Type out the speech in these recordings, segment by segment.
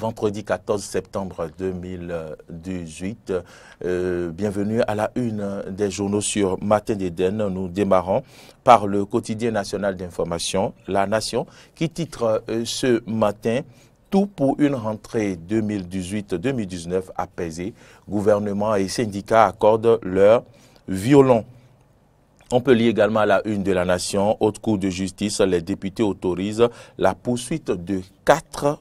vendredi 14 septembre 2018. Bienvenue à la une des journaux sur Matin d'Éden. Nous démarrons par le quotidien national d'information, La Nation, qui titre ce matin « Tout pour une rentrée 2018-2019 apaisée. Gouvernement et syndicats accordent leur violon ». On peut lire également à la une de La Nation, haute cour de justice, les députés autorisent la poursuite de 4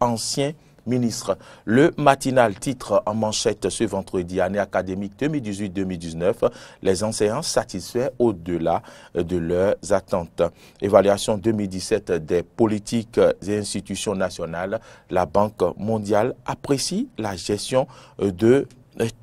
anciens ministres. Le matinal titre en manchette ce vendredi, année académique 2018-2019, les enseignants satisfaits au-delà de leurs attentes. Évaluation 2017 des politiques et institutions nationales, la Banque mondiale apprécie la gestion de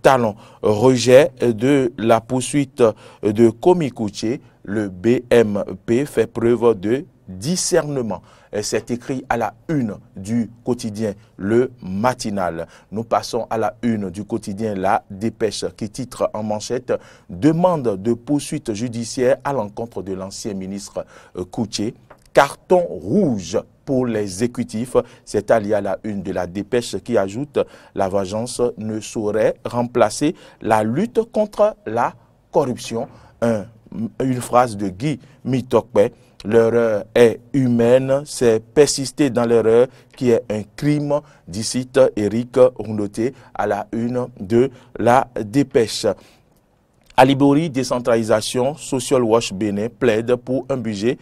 talons. Rejet de la poursuite de Komikoutié, le BMP fait preuve de discernement. C'est écrit à la une du quotidien Le Matinal. Nous passons à la une du quotidien La Dépêche qui titre en manchette « Demande de poursuite judiciaire à l'encontre de l'ancien ministre Koutié. Carton rouge pour l'exécutif ». C'est allié à la une de La Dépêche qui ajoute « La vengeance ne saurait remplacer la lutte contre la corruption ». Une phrase de Guy Mitokpe. L'erreur est humaine, c'est persister dans l'erreur qui est un crime, dit Éric Rondoté à la une de La Dépêche. Alibori, décentralisation, Social Watch Bénin plaide pour un budget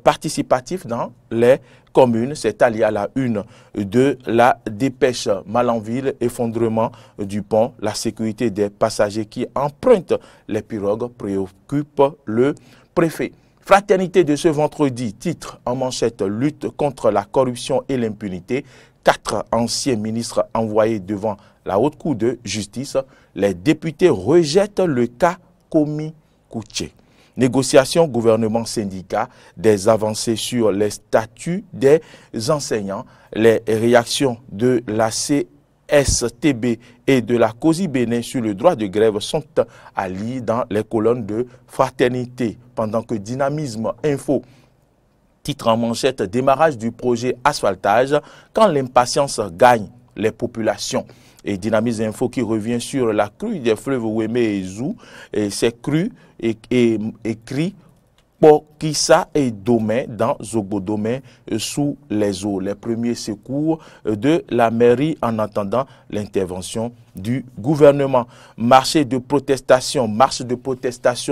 participatif dans les communes. C'est allié à la une de La Dépêche. Malanville, effondrement du pont, la sécurité des passagers qui empruntent les pirogues préoccupe le préfet. Fraternité de ce vendredi, titre en manchette, lutte contre la corruption et l'impunité. 4 anciens ministres envoyés devant la haute cour de justice. Les députés rejettent le cas Komikoutié. Négociation gouvernement-syndicat, des avancées sur les statuts des enseignants. Les réactions de la CSTB et de la COSI Bénin sur le droit de grève sont à lire dans les colonnes de Fraternité. Pendant que Dynamisme Info titre en manchette « Démarrage du projet asphaltage quand l'impatience gagne les populations ». Et Dynamisme Info qui revient sur la crue des fleuves Ouémé et Zou. Et ces crues écrit Pokissa et Domé dans Zobodomé sous les eaux. Les premiers secours de la mairie en attendant l'intervention du gouvernement. Marche de protestation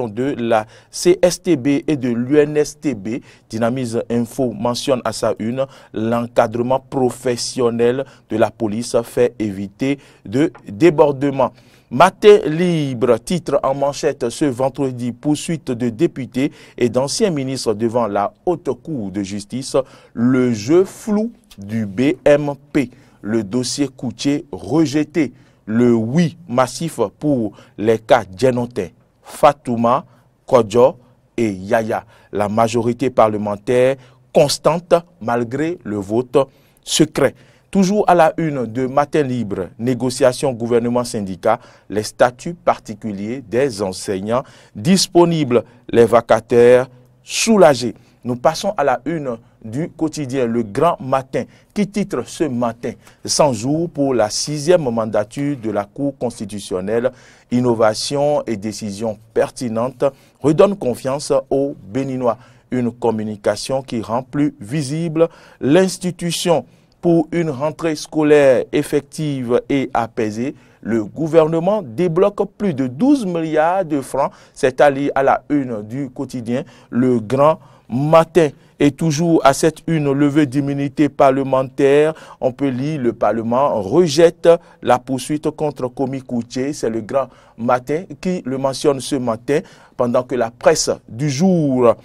de la CSTB et de l'UNSTB. Dynamisme Info mentionne à sa une l'encadrement professionnel de la police fait éviter de débordement. Matin libre, titre en manchette ce vendredi, poursuite de députés et d'anciens ministres devant la haute cour de justice, le jeu flou du BMP, le dossier Koutié rejeté, le oui massif pour les cas Djenotin, Fatouma, Kodjo et Yaya. La majorité parlementaire constante malgré le vote secret. Toujours à la une de Matin Libre, négociation gouvernement-syndicat, les statuts particuliers des enseignants disponibles, les vacataires soulagés. Nous passons à la une du quotidien Le Grand Matin qui titre ce matin 100 jours pour la 6e mandature de la Cour constitutionnelle. Innovation et décisions pertinentes redonnent confiance aux Béninois. Une communication qui rend plus visible l'institution. Pour une rentrée scolaire effective et apaisée, le gouvernement débloque plus de 12 milliards de francs. C'est allié à la une du quotidien Le Grand Matin. Et toujours à cette une levée d'immunité parlementaire, on peut lire le Parlement rejette la poursuite contre Komikoutié. C'est le Grand Matin qui le mentionne ce matin, pendant que la presse du jour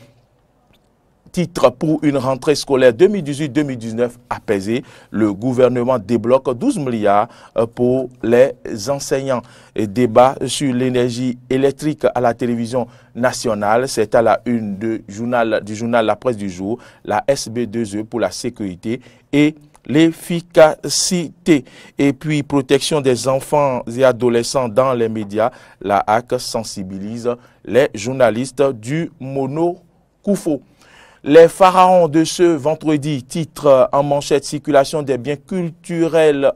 titre pour une rentrée scolaire 2018-2019 apaisée. Le gouvernement débloque 12 milliards pour les enseignants. Et débat sur l'énergie électrique à la télévision nationale. C'est à la une du journal La Presse du jour. La SB2E pour la sécurité et l'efficacité. Et puis, protection des enfants et adolescents dans les médias. La HAC sensibilise les journalistes du Mono Koufo. Les pharaons de ce vendredi, titre en manchette, circulation des biens culturels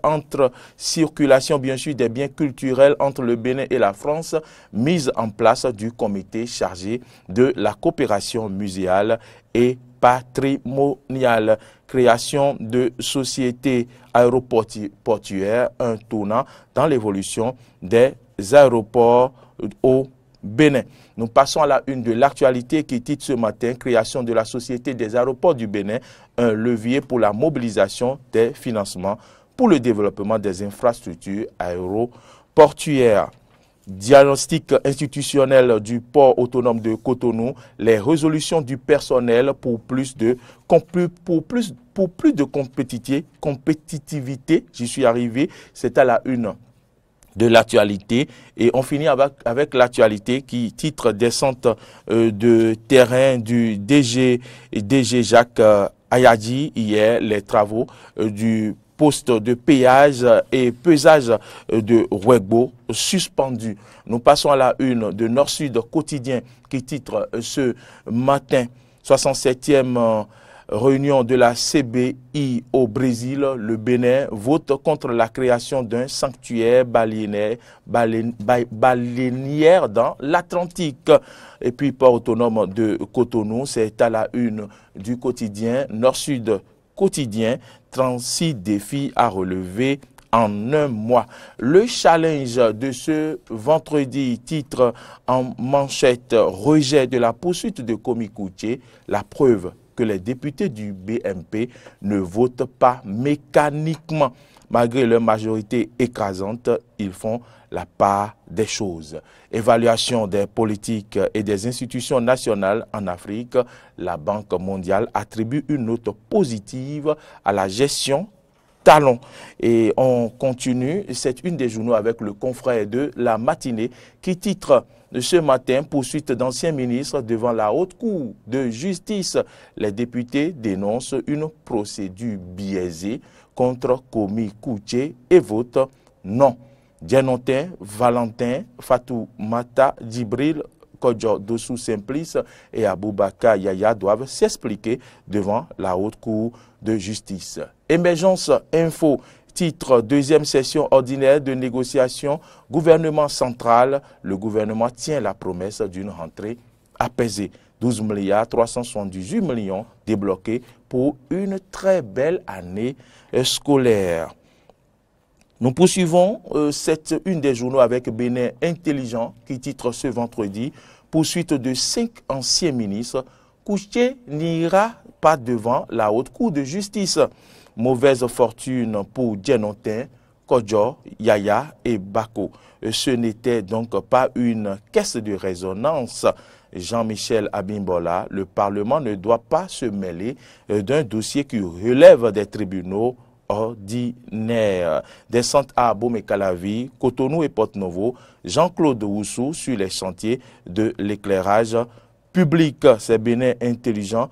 circulation bien sûr des biens culturels entre le Bénin et la France, mise en place du comité chargé de la coopération muséale et patrimoniale, création de sociétés aéroportuaires, un tournant dans l'évolution des aéroports au Bénin. Nous passons à la une de l'actualité qui titre ce matin « Création de la Société des aéroports du Bénin, un levier pour la mobilisation des financements pour le développement des infrastructures aéroportuaires ». Diagnostic institutionnel du port autonome de Cotonou, les résolutions du personnel pour plus de compétitivité, j'y suis arrivé, c'est à la une de l'actualité. Et on finit avec l'actualité qui titre descente de terrain du DG Jacques Ayadji hier, les travaux du poste de péage et pesage de Ouegbo suspendus. Nous passons à la une de Nord-Sud quotidien qui titre ce matin 67e réunion de la CBI au Brésil. Le Bénin vote contre la création d'un sanctuaire baleinière dans l'Atlantique. Et puis port autonome de Cotonou, c'est à la une du quotidien Nord-Sud quotidien, 36 défis à relever en un mois. Le challenge de ce vendredi titre en manchette rejet de la poursuite de Komi Koutié, la preuve que les députés du BMP ne votent pas mécaniquement. Malgré leur majorité écrasante, ils font la part des choses. Évaluation des politiques et des institutions nationales en Afrique, la Banque mondiale attribue une note positive à la gestion Talon. Et on continue, c'est une des journaux avec le confrère de la matinée qui titre ce matin, poursuite d'anciens ministres devant la haute cour de justice. Les députés dénoncent une procédure biaisée contre Komi Koutié et votent non. Dianotin, Valentin, Fatou Mata, Djibril, Kodjo Dossou Simplice et Aboubaka Yaya doivent s'expliquer devant la haute cour de justice. Émergence Info, titre deuxième session ordinaire de négociation, gouvernement central. Le gouvernement tient la promesse d'une rentrée apaisée. 12 milliards 378 millions débloqués pour une très belle année scolaire. Nous poursuivons cette une des journaux avec Bénin Intelligent qui titre ce vendredi « Poursuite de 5 anciens ministres, Koutié n'ira pas devant la haute cour de justice ». Mauvaise fortune pour Dianotin, Kodjo, Yaya et Bako. Ce n'était donc pas une caisse de résonance. Jean-Michel Abimbola, le Parlement ne doit pas se mêler d'un dossier qui relève des tribunaux ordinaire. Descente à Abomey-Calavi, Cotonou et Porte-Novo, Jean-Claude Oussou sur les chantiers de l'éclairage public. C'est Bénin Intelligent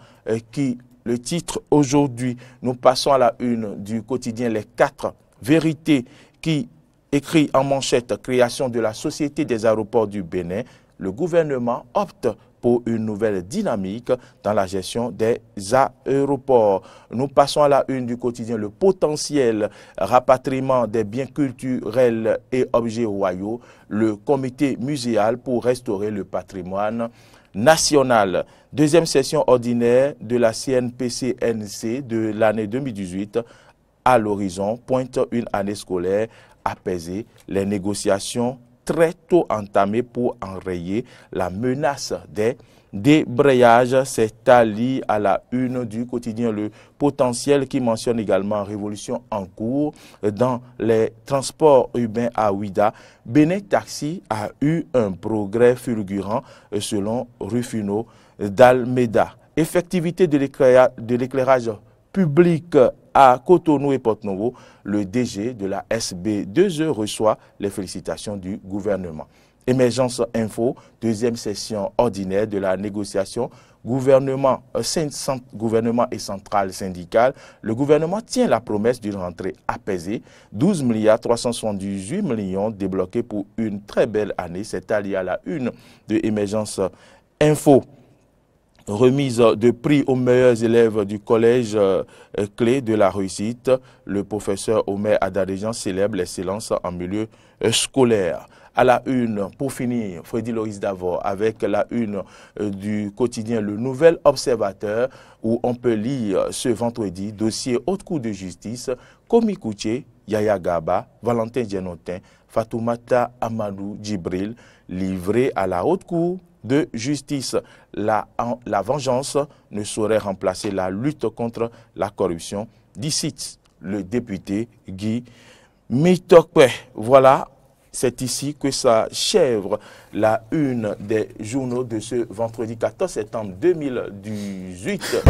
qui le titre aujourd'hui. Nous passons à la une du quotidien Les 4 vérités qui écrit en manchette création de la Société des aéroports du Bénin. Le gouvernement opte pour une nouvelle dynamique dans la gestion des aéroports. Nous passons à la une du quotidien Le potentiel rapatriement des biens culturels et objets royaux. Le comité muséal pour restaurer le patrimoine national. Deuxième session ordinaire de la CNPC-NC de l'année 2018 à l'horizon pointe une année scolaire apaisée. Les négociations très tôt entamé pour enrayer la menace des débrayages. C'est allié à la une du quotidien Le Potentiel qui mentionne également révolution en cours dans les transports urbains à Ouida. Bénin Taxi a eu un progrès fulgurant selon Rufino d'Almeida. Effectivité de l'éclairage public à Cotonou et Porte-Novo, le DG de la SB2E reçoit les félicitations du gouvernement. Émergence Info, deuxième session ordinaire de la négociation gouvernement et centrale syndicale. Le gouvernement tient la promesse d'une rentrée apaisée. 12 milliards 378 millions débloqués pour une très belle année. C'est allié à la une de Émergence Info. Remise de prix aux meilleurs élèves du collège clé de la réussite. Le professeur Omer Adadéjan célèbre l'excellence en milieu scolaire. À la une, pour finir, Freddy Loïs Davor avec la une du quotidien Le Nouvel Observateur où on peut lire ce vendredi dossier haute cour de justice, Komi Kouché, Yaya Gaba, Valentin Djenotin, Fatoumata Amadou Djibril, livrés à la haute cour de justice. La vengeance ne saurait remplacer la lutte contre la corruption, dit le député Guy Mitokpe. Voilà, c'est ici que s'achève la une des journaux de ce vendredi 14 septembre 2018.